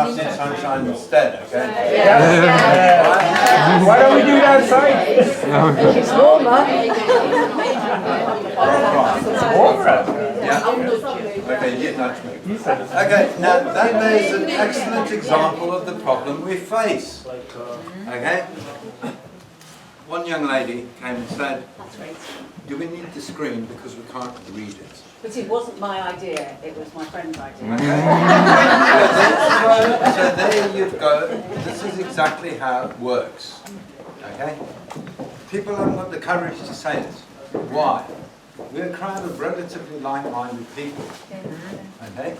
outside in sunshine instead, okay? Yeah. Why don't we do it outside? It's warmer. It's warmer out there. Yeah. Okay, you nudge me. Okay, now that is an excellent example of the problem we face. Okay? One young lady came and said, do we need the screen because we can't read it? But it wasn't my idea, it was my friend's idea. Okay. So there you go. This is exactly how it works. Okay? People haven't got the courage to say it. Why? We're a crowd of relatively like-minded people. Okay?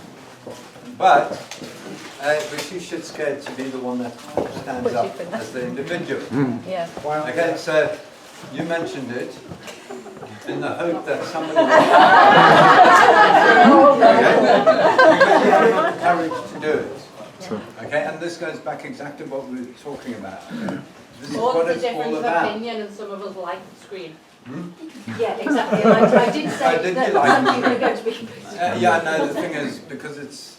But we're too shit scared to be the one that stands up as the individual. Yeah. Okay, so you mentioned it in the hope that somebody will because you haven't got the courage to do it. Okay, and this goes back exactly what we were talking about. Okay? This is what it's all about. Opinion, and some of us like the screen. Yeah, exactly. I did say Did that you like some people are going to be... yeah, no, the thing is, because it's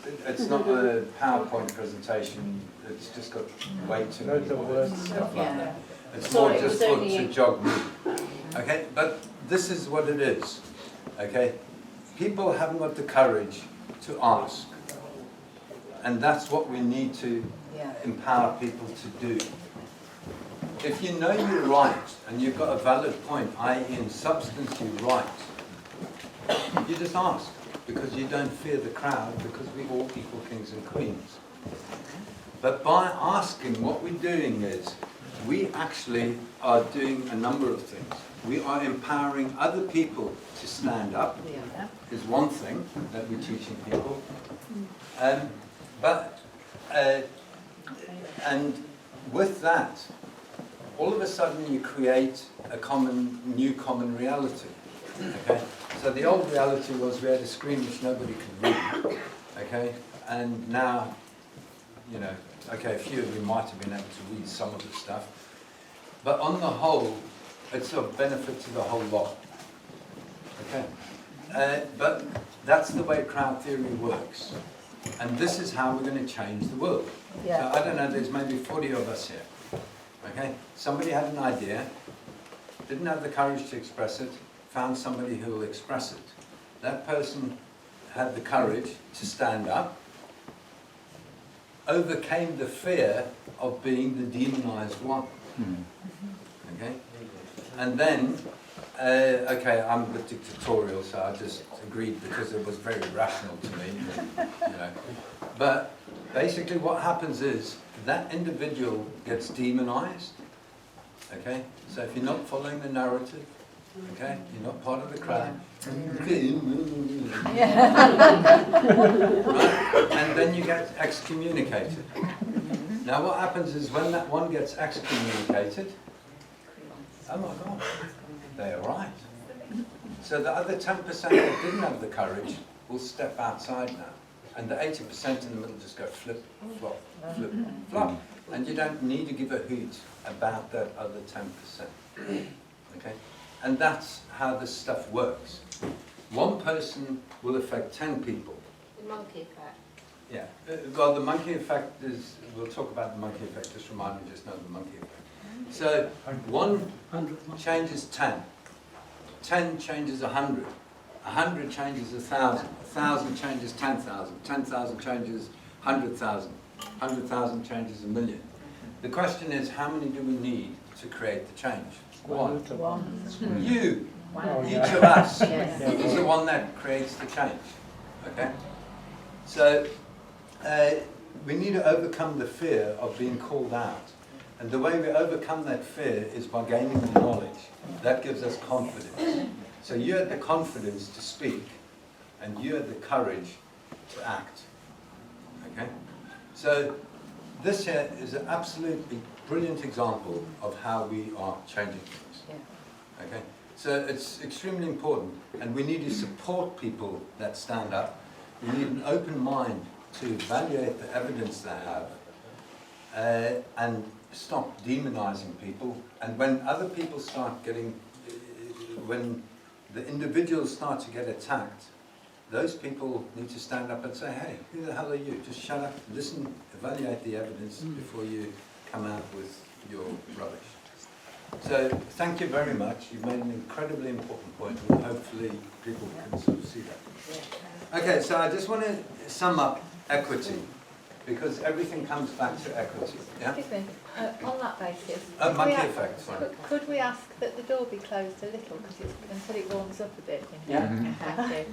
not a PowerPoint presentation, it's just got way too many words and stuff like that. It's more just for to jog me. Okay, but this is what it is. Okay, people haven't got the courage to ask. And that's what we need to empower people to do. If you know you're right, and you've got a valid point, i.e. in substance you're right, you just ask, because you don't fear the crowd, because we all equal kings and queens. But by asking, what we're doing is, we actually are doing a number of things. We are empowering other people to stand up, is one thing that we're teaching people. And with that, all of a sudden you create a new common reality. Okay? So the old reality was we had a screen which nobody could read. Okay? And now, you know, okay, a few of you might have been able to read some of the stuff. But on the whole, it's of benefit to the whole lot. Okay? But that's the way crowd theory works. And this is how we're going to change the world. Yeah. So I don't know, there's maybe 40 of us here. Okay? Somebody had an idea, didn't have the courage to express it, found somebody who will express it. That person had the courage to stand up, overcame the fear of being the demonized one. Okay? And then, okay, I'm a bit dictatorial, so I just agreed because it was very rational to me. You know. But basically what happens is that individual gets demonized. Okay? So if you're not following the narrative, okay, you're not part of the crowd. Right? And then you get excommunicated. Now what happens is when that one gets excommunicated, oh my God, they're right. So the other 10% that didn't have the courage will step outside now. And the 80% in the middle just go flip, flop, flip, flop. And you don't need to give a hoot about that other 10%. Okay? And that's how this stuff works. One person will affect 10 people. The monkey effect. Yeah. Well, the monkey effect is, we'll talk about the monkey effect, just remind me, just know the monkey effect. So, 1 changes 10. 10 changes 100. 100 changes 1,000. 1,000 changes 10,000. 10,000 changes 100,000. 100,000 changes 1,000,000. The question is, how many do we need to create the change? One. You, each of us, is the one that creates the change. Okay? So, we need to overcome the fear of being called out. And the way we overcome that fear is by gaining the knowledge. That gives us confidence. So you had the confidence to speak, and you had the courage to act. Okay? So this here is an absolutely brilliant example of how we are changing things. Okay? So it's extremely important, and we need to support people that stand up. We need an open mind to evaluate the evidence they have, and stop demonizing people. And when other people start getting, when the individuals start to get attacked, those people need to stand up and say, hey, who the hell are you? Just shut up, listen, evaluate the evidence before you come out with your rubbish. So thank you very much. You've made an incredibly important point, and hopefully people can sort of see that. Okay, so I just want to sum up equity, because everything comes back to equity. Yeah? Excuse me, on that basis, Monkey effect, sorry. could we ask that the door be closed a little until it warms up a bit? Yeah. Thank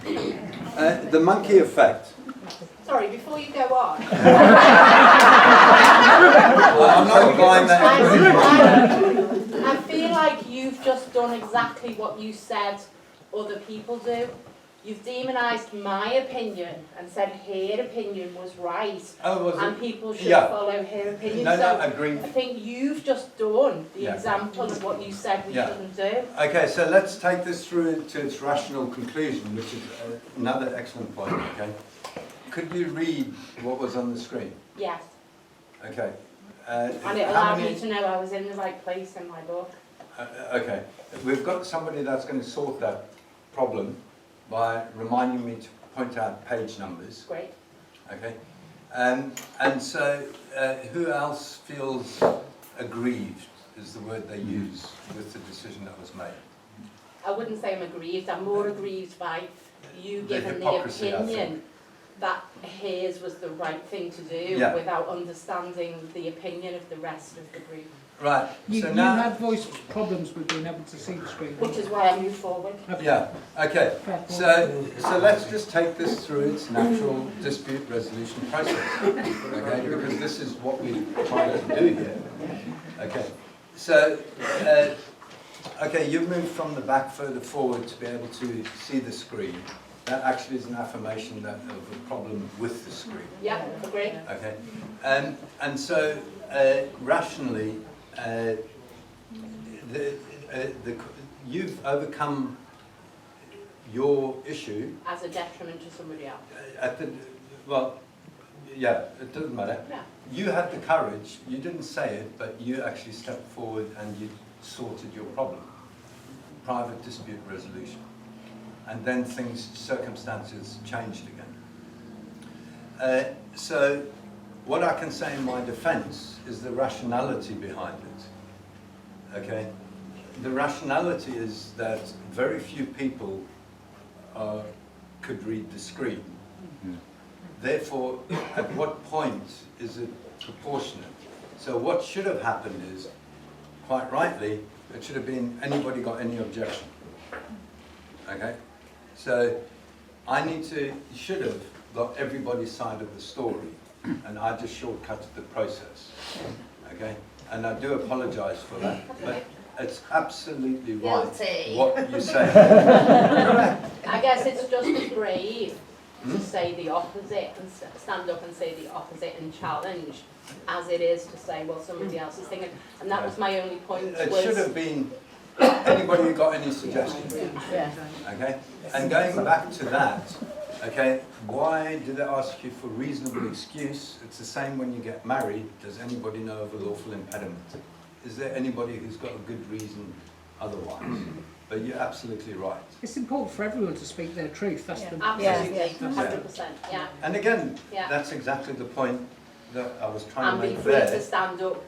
you. The monkey effect. Sorry, before you go on. I'm not implying that. I feel like you've just done exactly what you said other people do. You've demonised my opinion and said her opinion was right, Oh, was and it? people should Yeah. follow her opinion. No, so no, agree. I think you've just done the Yeah. example of what you said we Yeah. shouldn't do. Okay, so let's take this through to its rational conclusion, which is another excellent point, okay? Could you read what was on the screen? Yes. Okay. And it how allowed many- me to know I was in the right place in my book. Okay, we've got somebody that's going to sort that problem by reminding me to point out page numbers, Great. okay? And so who else feels aggrieved, is the word they use, with the decision that was made? I wouldn't say I'm aggrieved. I'm more aggrieved by you The giving the hypocrisy, I think. opinion that hers was the right thing to do Yeah. without understanding the opinion of the rest of the group. Right, You, so you now... had voice problems with being able to see the screen. Which is why I moved forward. Yeah, okay. So let's just take this through its natural dispute resolution process, okay? Because this is what we're trying to do here. Okay, so, okay, you've moved from the back further forward to be able to see the screen. That actually is an affirmation that, of a problem with the screen. Yeah, agree. Okay, and so rationally, you've overcome your issue As a detriment to somebody else. at the, well, yeah, it doesn't matter. Yeah. You had the courage, you didn't say it, but you actually stepped forward and you sorted your problem. Private dispute resolution. And then circumstances changed again. So what I can say in my defense is the rationality behind it. Okay? The rationality is that very few people could read the screen. Therefore, at what point is it proportionate? So what should have happened is, quite rightly, it should have been, anybody got any objection? Okay? So I should have got everybody's side of the story, and I just shortcutted the process. Okay? And I do apologise for that, but it's absolutely right Guilty. what you say. I guess it's just as brave to say the opposite and stand up and say the opposite and challenge as it is to say, well, somebody else is thinking. And that was my only point. It should have been, anybody who got any suggestions? Yeah. Okay? And going back to that, okay, why did they ask you for reasonable excuse? It's the same when you get married. Does anybody know of a lawful impediment? Is there anybody who's got a good reason otherwise? But you're absolutely right. It's important for everyone to speak their truth. That's the Absolutely, Yeah. 100%, yeah. And again, Yeah. that's exactly the point that I was trying And to be make free to there. stand up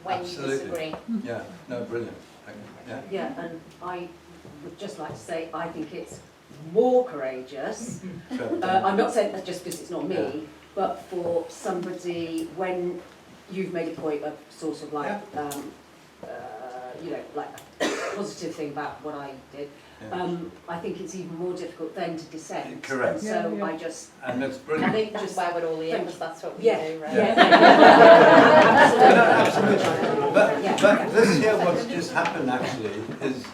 when Absolutely. you disagree. Yeah, no, brilliant. Okay. Yeah. Yeah, and I would just like to say, I think it's more courageous. So, I'm not saying that just because it's not me, but for somebody, when you've made a point of sort of like, you know, like a positive thing about what I did, yeah. I think it's even more difficult then to dissent. Correct. And so Yeah, yeah. I just, And it's I brilliant. think that's Just why we're all here, thank because that's what we yeah, do, right? yeah. Absolutely. But this here, what's just happened actually, is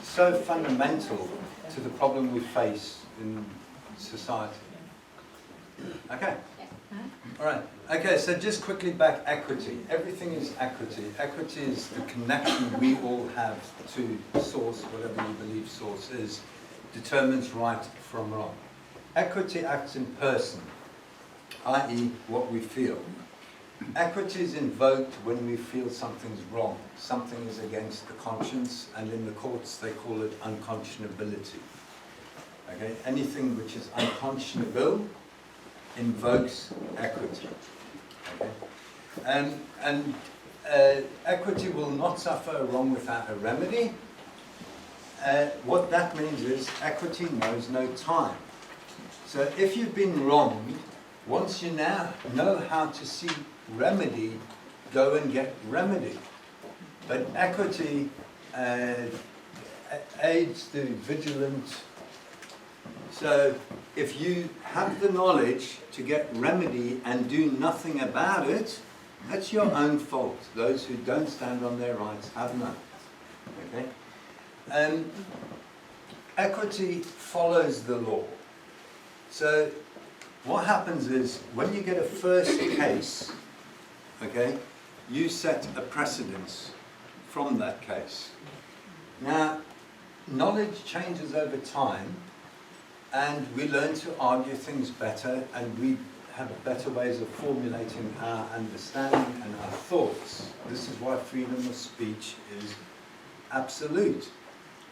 so fundamental to the problem we face in society. Okay. All right. Okay, so just quickly back, equity. Everything is equity. Equity is the connection we all have to source, whatever you believe source is, determines right from wrong. Equity acts in person, i.e. what we feel. Equity is invoked when we feel something's wrong, something is against the conscience, and in the courts they call it unconscionability. Okay? Anything which is unconscionable invokes equity. Okay? And equity will not suffer a wrong without a remedy. What that means is equity knows no time. So if you've been wronged, once you now know how to seek remedy, go and get remedy. But equity aids the vigilant. So if you have the knowledge to get remedy and do nothing about it, that's your own fault. Those who don't stand on their rights have none. Okay? Equity follows the law. So what happens is, when you get a first case, okay, you set a precedence from that case. Now, knowledge changes over time, and we learn to argue things better, and we have better ways of formulating our understanding and our thoughts. This is why freedom of speech is absolute.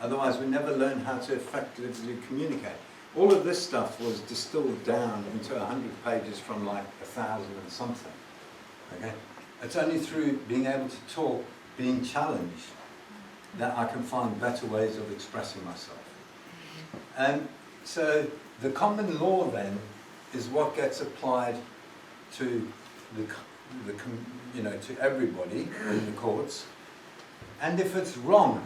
Otherwise, we never learn how to effectively communicate. All of this stuff was distilled down into 100 pages from like 1,000 and something. Okay? It's only through being able to talk, being challenged, that I can find better ways of expressing myself. And so the common law then is what gets applied to to everybody in the courts. And if it's wrong,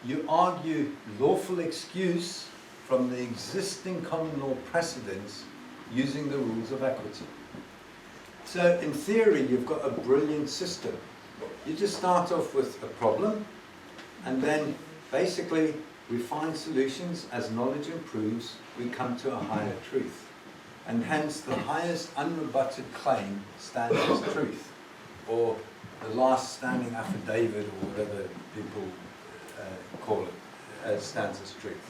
you argue lawful excuse from the existing common law precedents using the rules of equity. So in theory, you've got a brilliant system. You just start off with a problem, and then basically we find solutions. As knowledge improves, we come to a higher truth. And hence the highest unrebutted claim stands as truth, or the last standing affidavit, or whatever people call it, stands as truth.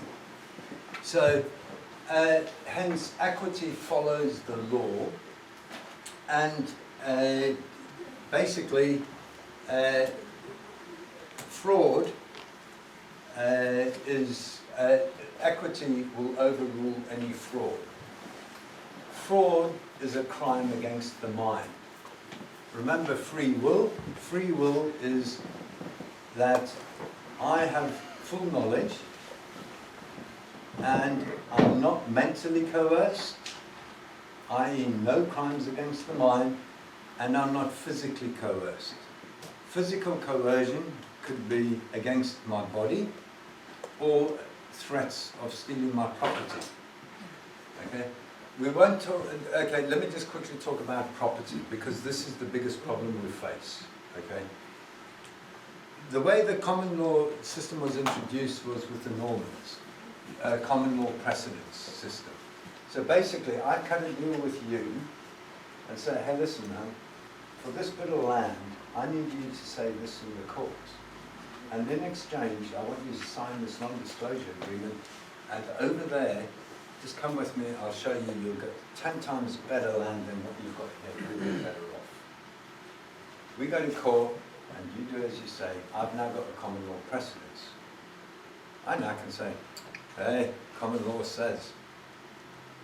So hence equity follows the law, and basically fraud is equity will overrule any fraud. Fraud is a crime against the mind. Remember free will? Free will is that I have full knowledge and I'm not mentally coerced, i.e. no crimes against the mind, and I'm not physically coerced. Physical coercion could be against my body or threats of stealing my property. Okay? We won't talk, okay, let me just quickly talk about property, because this is the biggest problem we face. Okay? The way the common law system was introduced was with the Normans, common law precedence system. So basically, I cut a deal with you and say, hey, listen, man, for this bit of land, I need you to say this in the court. And in exchange, I want you to sign this non-disclosure agreement, and over there, just come with me, I'll show you, you'll get 10 times better land than what you've got here, you'll be better off. We go to court, and you do as you say. I've now got a common law precedence. I now can say, hey, common law says,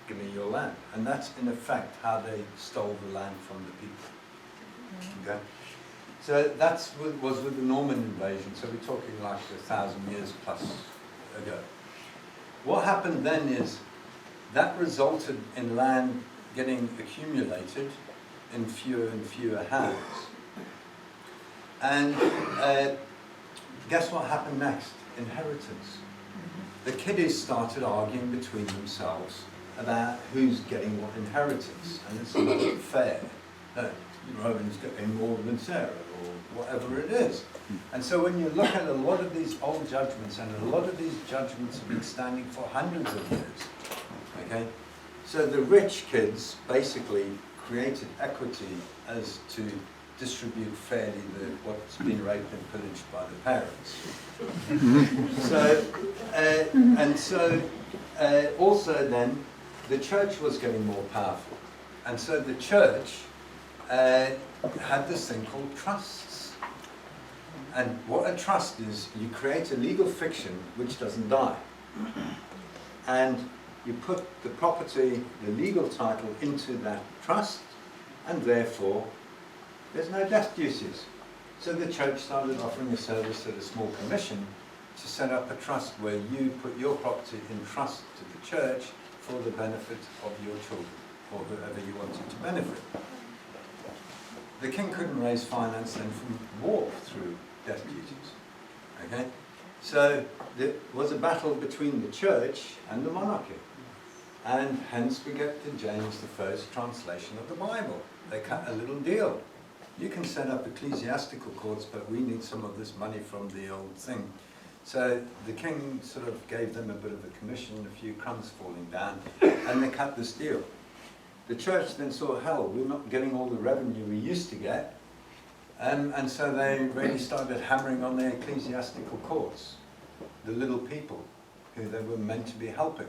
give me your land. And that's in effect how they stole the land from the people. Okay? So that's what was with the Norman invasion. So we're talking like 1,000 years plus ago. What happened then is that resulted in land getting accumulated in fewer and fewer hands. And guess what happened next? Inheritance. The kiddies started arguing between themselves about who's getting what inheritance, and it's not fair. No, Rowan's getting more than Sarah, or whatever it is. And so when you look at a lot of these old judgments, and a lot of these judgments have been standing for hundreds of years, okay? So the rich kids basically created equity as to distribute fairly what's been raped and pillaged by the parents. Also then, the church was getting more powerful. And so the church had this thing called trusts. And what a trust is, you create a legal fiction which doesn't die. and you put the property, the legal title, into that trust, and therefore there's no death duties. So the church started offering a service at a small commission to set up a trust where you put your property in trust to the church for the benefit of your children, or whoever you wanted to benefit. The king couldn't raise finance then from war through death duties. Okay? So there was a battle between the church and the monarchy. And hence we get the James I translation of the Bible. They cut a little deal. You can set up ecclesiastical courts, but we need some of this money from the old thing. So the king sort of gave them a bit of a commission, a few crumbs falling down, and they cut this deal. The church then saw, hell, we're not getting all the revenue we used to get, and so they really started hammering on their ecclesiastical courts, the little people who they were meant to be helping.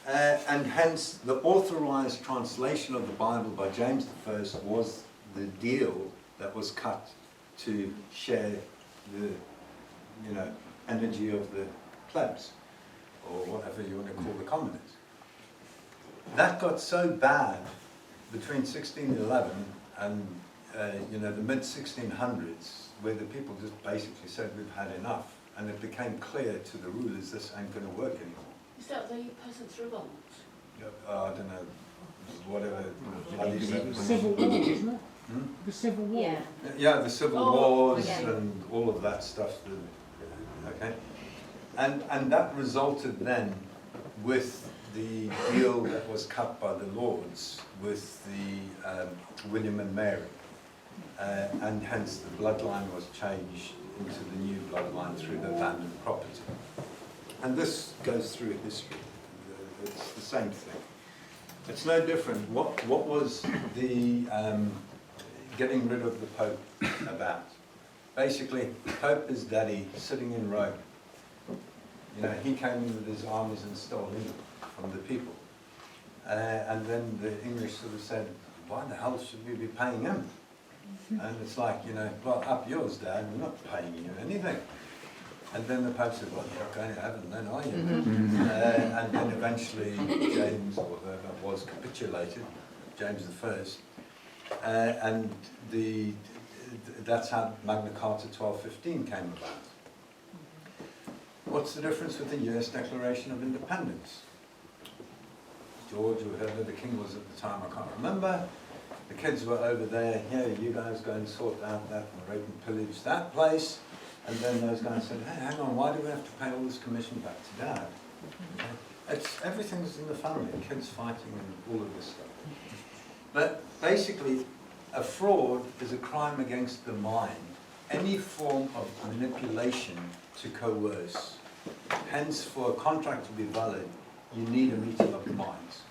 And hence, the authorized translation of the Bible by James I was the deal that was cut to share the, energy of the plebs, or whatever you want to call the commoners. That got so bad between 1611 and the mid-1600s, where the people just basically said we've had enough, and it became clear to the rulers this ain't going to work anymore. Is that the Peasants' Revolt? I don't know, whatever. The Civil War, isn't it? Hmm? The Civil War. Yeah. Yeah, the civil Oh, wars okay. and all of that stuff. Okay, and that resulted then with the deal that was cut by the Lords with the William and Mary, and hence the bloodline was changed into the new bloodline through the abandoned property. And this goes through history. It's the same thing. It's no different. What was the getting rid of the Pope about? Basically, Pope is daddy sitting in Rome. He came in with his armies and stole England from the people. And then the English sort of said, why the hell should we be paying him? And it's like, well, up yours, Dad, we're not paying you anything. And then the Pope said, well, you're not going to heaven then, are you? And then eventually James, or whoever it was, capitulated, James I, and that's how Magna Carta 1215 came about. What's the difference with the US Declaration of Independence? George, or whoever the king was at the time, I can't remember. The kids were over there, you guys go and sort out that and rape and pillage that place. And then those guys said, hey, hang on, why do we have to pay all this commission back to Dad? Okay. Everything's in the family, kids fighting and all of this stuff. But basically, a fraud is a crime against the mind. Any form of manipulation to coerce. Hence, for a contract to be valid, you need a meeting of the minds.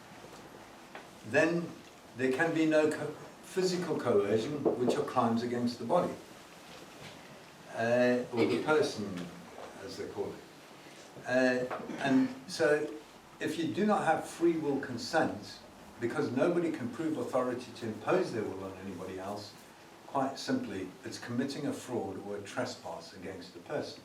Then there can be no physical coercion, which are crimes against the body. Or the person, as they call it. And so, if you do not have free will consent, because nobody can prove authority to impose their will on anybody else, quite simply, it's committing a fraud or a trespass against the person.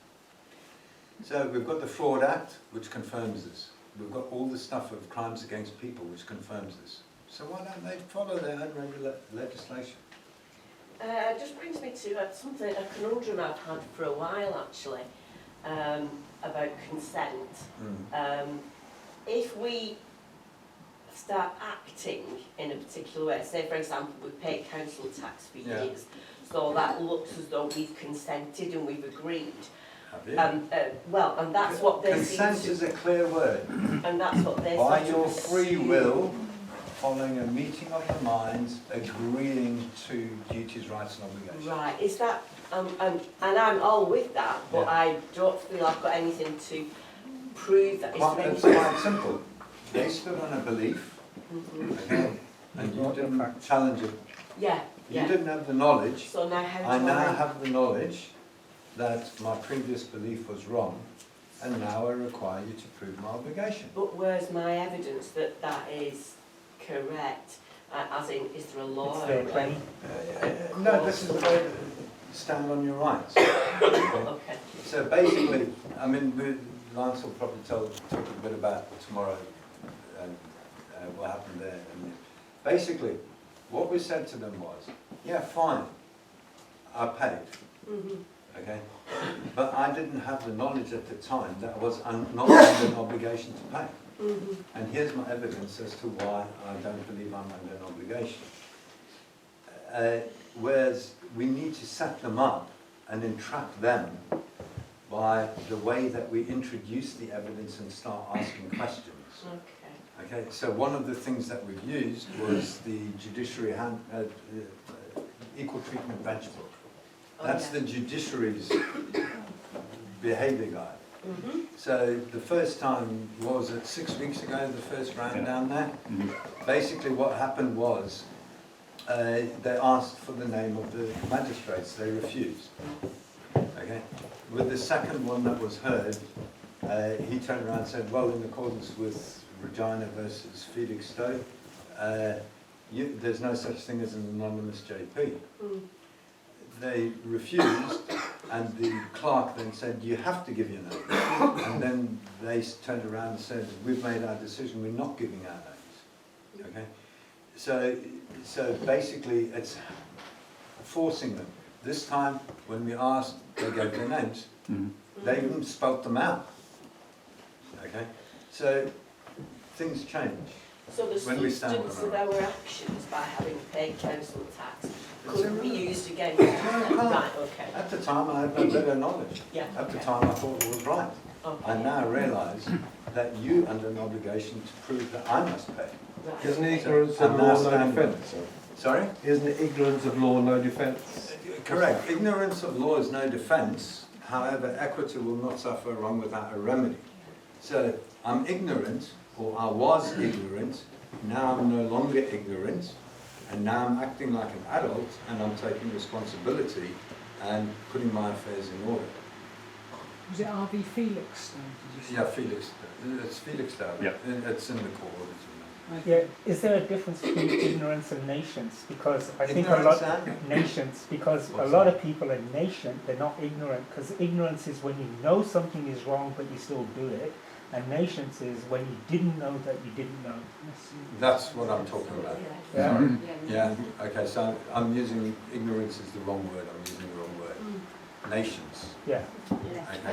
So we've got the Fraud Act, which confirms this. We've got all the stuff of crimes against people, which confirms this. So why don't they follow their own legislation? Just brings me to something, a conundrum I've had for a while actually, about consent. If we start acting in a particular way, say for example we pay council tax for years, so that looks as though we've consented and we've agreed. Well, and that's what they consent is a clear word. And that's what they by your free will, following a meeting of the minds, agreeing to duties, rights and obligations. Right, is that, and I'm all with that, but I don't feel I've got anything to prove that It's quite simple. They stood on a belief, okay, and you didn't challenge it. You didn't have the knowledge. So now how I do now have the knowledge that my previous belief was wrong, and now I require you to prove my obligation. But where's my evidence that that is correct? As in, is there a law? No, this is the way to stand on your rights. Okay. So basically, I mean, Lance will probably talk a bit about tomorrow and what happened there. And basically, what we said to them was, yeah, fine, I paid, okay? But I didn't have the knowledge at the time that I was not under an obligation to pay. And here's my evidence as to why I don't believe I'm under an obligation. Whereas we need to set them up and entrap them by the way that we introduce the evidence and start asking questions. Okay, so one of the things that we've used was the judiciary equal treatment bench book. That's the judiciary's behaviour guide. So the first time, what was it, 6 weeks ago, the first round down there? Basically what happened was, they asked for the name of the magistrates, they refused. Okay. With the second one that was heard, he turned around and said, well, in accordance with Regina versus Felix Stowe, there's no such thing as an anonymous JP. They refused, and the clerk then said, you have to give your name. And then they turned around and said, we've made our decision, we're not giving our names. Okay? So basically, it's forcing them. This time, when we asked, they gave their names. They even spelt them out. Okay? So things change. So the When we stand substance of around. our actions by having paid council tax couldn't be used against us. Right, okay. At the time, I had no better knowledge. Yeah, At the okay. time, I thought it was right. Okay. I now realise that you under an obligation to prove that I must pay. Right. Isn't ignorance I'm of now law no standing- defence? Sorry? Isn't ignorance of law no defence? Correct. Ignorance of law is no defence. However, equity will not suffer wrong without a remedy. So I'm ignorant, or I was ignorant. Now I'm no longer ignorant, and now I'm acting like an adult, and I'm taking responsibility and putting my affairs in order. Was it RV Felix? Yeah, Felix. It's Felix Stowe. Yeah. It's in the court. Yeah, is there a difference between ignorance and nations? Because I think a Ignorance lot and? nations, because a What's lot that? of people are nation, they're not ignorant. Because ignorance is when you know something is wrong but you still do it, and nations is when you didn't know that you didn't know. That's what I'm talking about. Yeah. Yeah. Okay. So I'm using ignorance is the wrong word. I'm using the wrong word. Nations. Yeah. Okay. How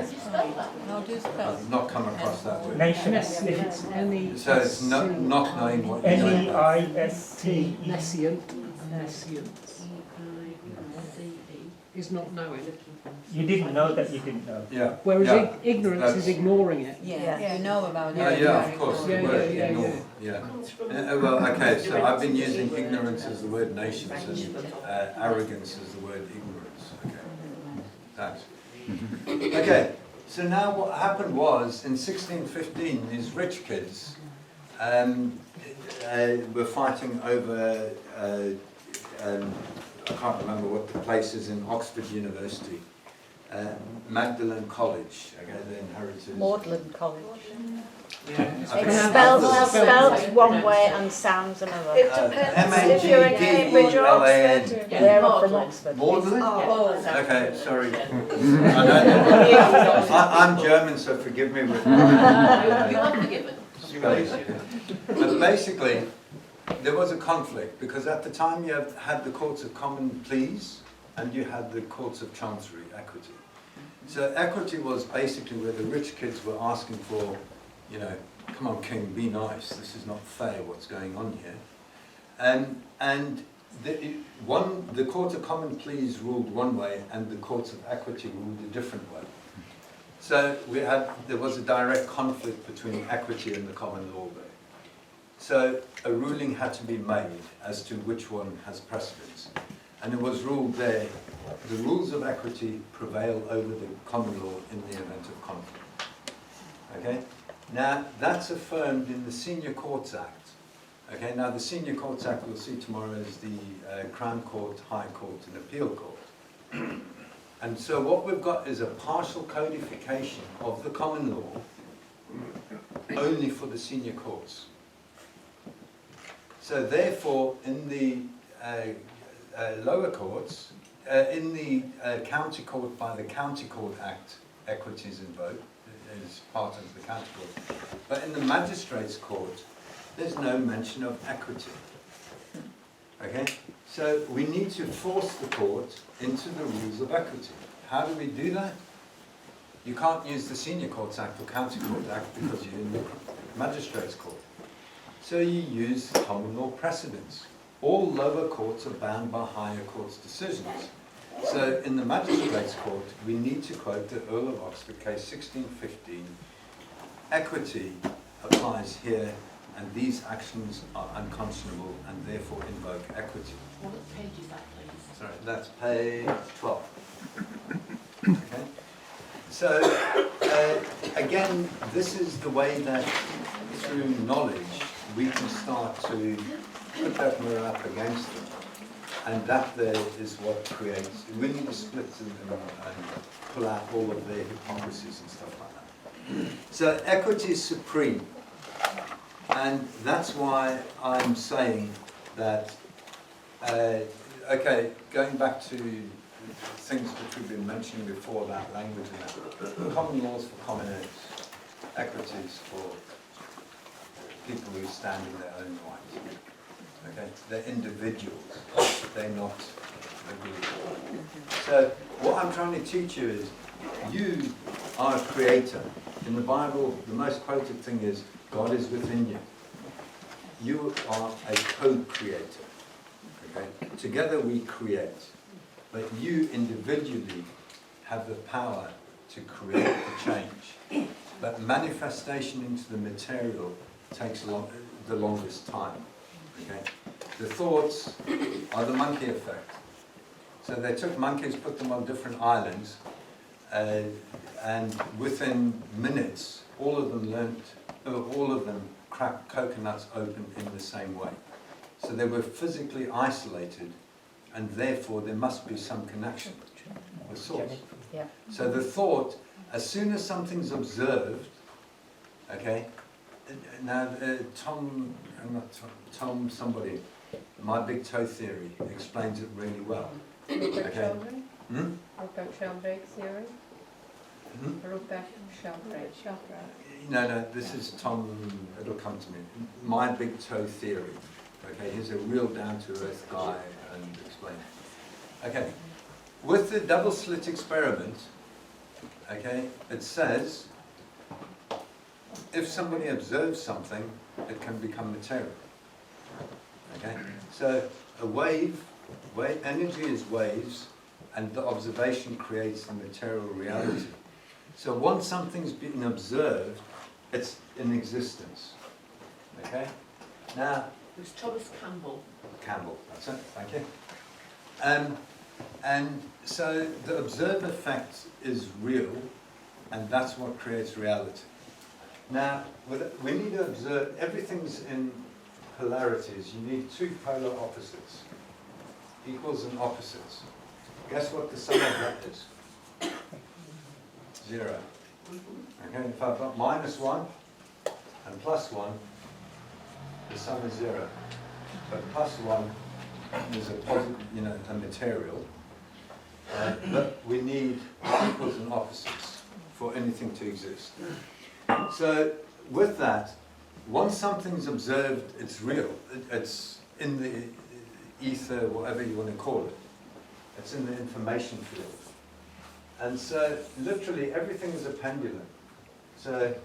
do you spell? I've not come across that word. Nations. It's N-E-S-C. So it's not knowing what you know. N-E-I-S-T-E. Nescient. Is not knowing. You didn't know that you didn't know. Yeah. Whereas yeah. ignorance That's- is ignoring it. Yeah, you know about it. Yeah, of course. The Yeah, word yeah, ignore. yeah. Yeah. Well, okay. So I've been using ignorance as the word nations and arrogance as the word ignorance. Okay. Thanks. Okay. So now what happened was in 1615, these rich kids were fighting over. I can't remember what the place is in Oxford University. Magdalen College. Okay, they inherited. Magdalen College. I It's think- spelled one way and sounds another. It depends. If you're in Cambridge or Oxford, Yeah, they're from Magdalen. Oxford. Magdalen? Yeah. Okay, sorry. I'm German, so forgive me with You are forgiven. spelling. But basically, there was a conflict because at the time you had the courts of common pleas and you had the courts of chancery, equity. So equity was basically where the rich kids were asking for, you know, come on, king, be nice. This is not fair. What's going on here? And the court of common pleas ruled one way, and the courts of equity ruled a different way. So there was a direct conflict between equity and the common law there. So a ruling had to be made as to which one has precedence. And it was ruled there, the rules of equity prevail over the common law in the event of conflict. Okay? Now, that's affirmed in the Senior Courts Act. Okay, now the Senior Courts Act we'll see tomorrow is the Crown Court, High Court and Appeal Court. And so what we've got is a partial codification of the common law only for the senior courts. So therefore, in the lower courts, in the county court by the County Court Act, equity is is part of the county court. But in the magistrates' court, there's no mention of equity. Okay? So we need to force the court into the rules of equity. How do we do that? You can't use the Senior Courts Act or County Court Act because you're in the magistrates' court. So you use common law precedents. All lower courts are bound by higher courts' decisions. So in the magistrates' court, we need to quote the Earl of Oxford case 1615. Equity applies here, and these actions are unconscionable and therefore invoke equity. What page is that, please? Sorry, that's page 12. Okay? So, again, this is the way that through knowledge we can start to put that mirror up against them. And that there is what creates, we need to split them and pull out all of their hypocrisies and stuff like that. So equity is supreme. And that's why I'm saying that, okay, going back to things which we've been mentioning before about language and that, common laws for common ends, equities for people who stand in their own right. Okay, they're individuals, they're not the group. So what I'm trying to teach you is, you are a creator. In the Bible, the most quoted thing is, God is within you. You are a co-creator. Okay? Together we create. But you individually have the power to create the change. But manifestation into the material takes the longest time. Okay? The thoughts are the monkey effect. So they took monkeys, put them on different islands, and within minutes, all of them cracked coconuts open in the same way. So they were physically isolated, and therefore there must be some connection with source. Yeah. So the thought, as soon as something's observed, okay, now Tom somebody, My Big Toe Theory explains it really well. Rupert Okay. Sheldrake? Hmm? Rupert Sheldrake theory? Hmm? Rupert Sheldrake. No, this is Tom, it'll come to me. My Big Toe Theory. Okay, he's a real down-to-earth guy and explain it. Okay, with the double slit experiment, okay, it says if somebody observes something, it can become material. Okay, so a wave, energy is waves, and the observation creates the material reality. So once something's been observed, it's in existence. Okay? Now, It was Thomas Campbell, that's it, thank you. And so the observed effect is real, and that's what creates reality. Now, we need to observe, everything's in polarities. You need two polar opposites, equals and opposites. Guess what the sum of that is? 0. Okay, if I've got -1 and +1, the sum is 0. But +1 is a positive, a material. But we need equals and opposites for anything to exist. So with that, once something's observed, it's real. It's in the ether, whatever you want to call it. It's in the information field. And so literally everything is a pendulum. So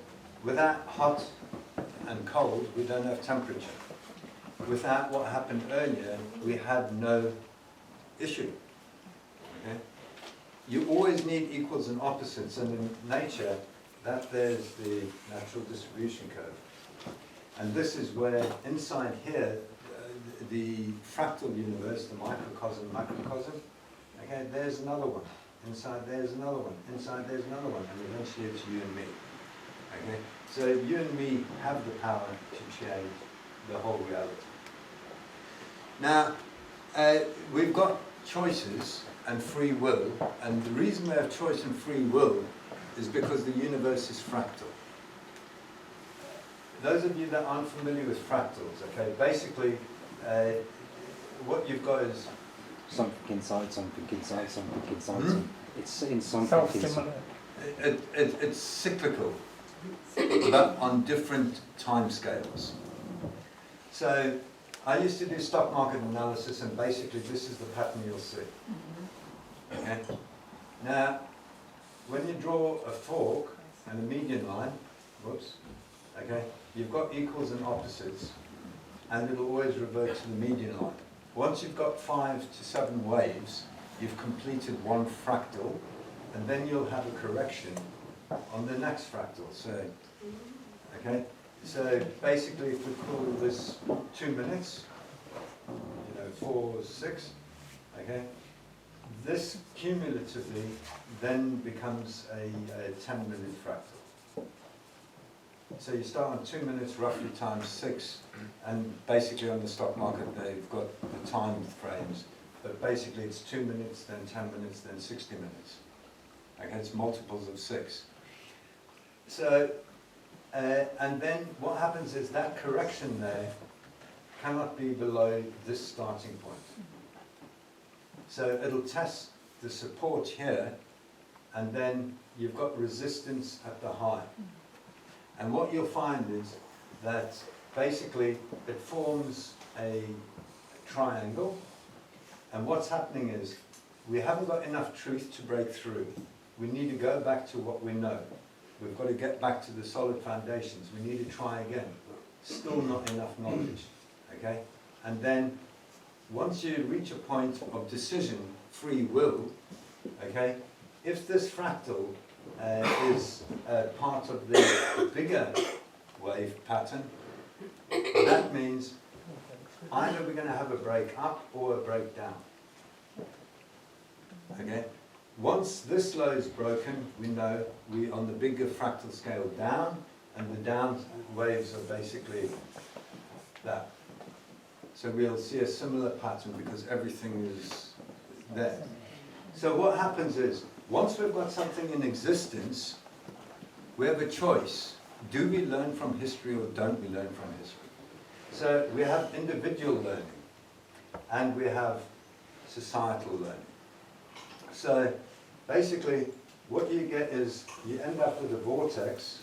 without hot and cold, we don't have temperature. Without what happened earlier, we had no issue. Okay? You always need equals and opposites, and in nature, there's the natural distribution curve. And this is where, inside here, the fractal universe, the microcosm, macrocosm, okay, there's another one. Inside there's another one. Inside there's another one. And eventually it's you and me. Okay? So you and me have the power to change the whole reality. Now, we've got choices and free will, and the reason we have choice and free will is because the universe is fractal. Those of you that aren't familiar with fractals, okay, basically what you've got is Something inside, something inside, something inside. It's in something inside. Self-similar. it's cyclical, but on different time scales. So I used to do stock market analysis, and basically this is the pattern you'll see. Okay? Now, when you draw a fork and a median line, whoops, okay, you've got equals and opposites, and it'll always revert to the median line. Once you've got 5 to 7 waves, you've completed one fractal, and then you'll have a correction on the next fractal. So, okay, so basically if we call this 2 minutes, 4, 6, okay, this cumulatively then becomes a 10-minute fractal. So you start on 2 minutes roughly times 6, and basically on the stock market they've got the time frames, but basically it's 2 minutes, then 10 minutes, then 60 minutes. Okay, it's multiples of 6. So, and then what happens is that correction there cannot be below this starting point. So it'll test the support here, and then you've got resistance at the high. And what you'll find is that basically it forms a triangle, and what's happening is we haven't got enough truth to break through. We need to go back to what we know. We've got to get back to the solid foundations. We need to try again. Still not enough knowledge, okay? And then once you reach a point of decision, free will, okay, if this fractal is part of the bigger wave pattern, that means either we're going to have a break up or a break down. Okay? Once this low is broken, we know we're on the bigger fractal scale down, and the down waves are basically that. So we'll see a similar pattern because everything is there. So what happens is, once we've got something in existence, we have a choice. Do we learn from history or don't we learn from history? So we have individual learning, and we have societal learning. So basically, what you get is you end up with a vortex,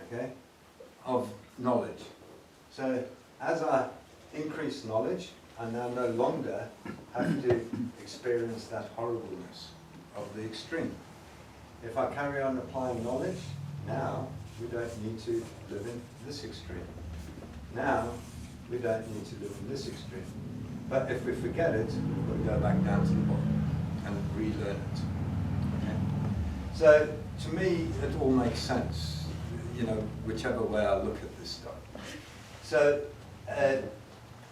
okay, of knowledge. So as I increase knowledge, I now no longer have to experience that horribleness of the extreme. If I carry on applying knowledge, now we don't need to live in this extreme. Now we don't need to live in this extreme. But if we forget it, we'll go back down to the bottom and relearn it. Okay? So to me, it all makes sense, whichever way I look at this stuff. So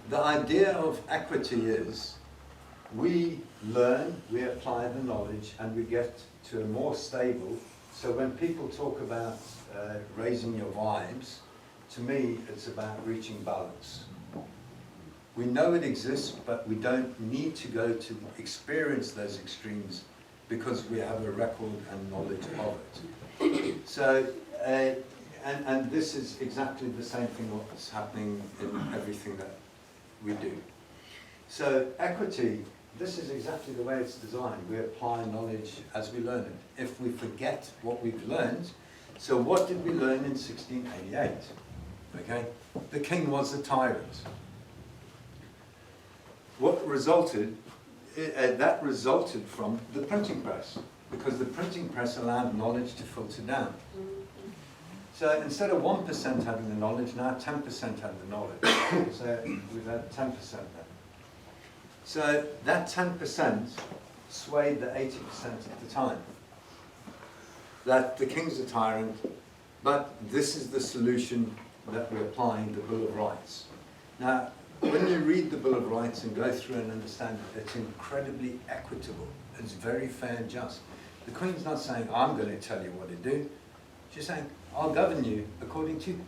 the idea of equity is we learn, we apply the knowledge, and we get to a more stable. So when people talk about raising your vibes, to me, it's about reaching balance. We know it exists, but we don't need to go to experience those extremes because we have a record and knowledge of it. So, and this is exactly the same thing what's happening in everything that we do. So equity, this is exactly the way it's designed. We apply knowledge as we learn it. If we forget what we've learned, so what did we learn in 1688? Okay, the king was a tyrant. What resulted, that resulted from the printing press, because the printing press allowed knowledge to filter down. So instead of 1% having the knowledge, now 10% have the knowledge. So we've had 10% then. So that 10% swayed the 80% at the time. That the king's a tyrant, but this is the solution that we're applying, the Bill of Rights. Now, when you read the Bill of Rights and go through and understand it, it's incredibly equitable. It's very fair and just. The Queen's not saying, I'm going to tell you what to do. She's saying, I'll govern you according to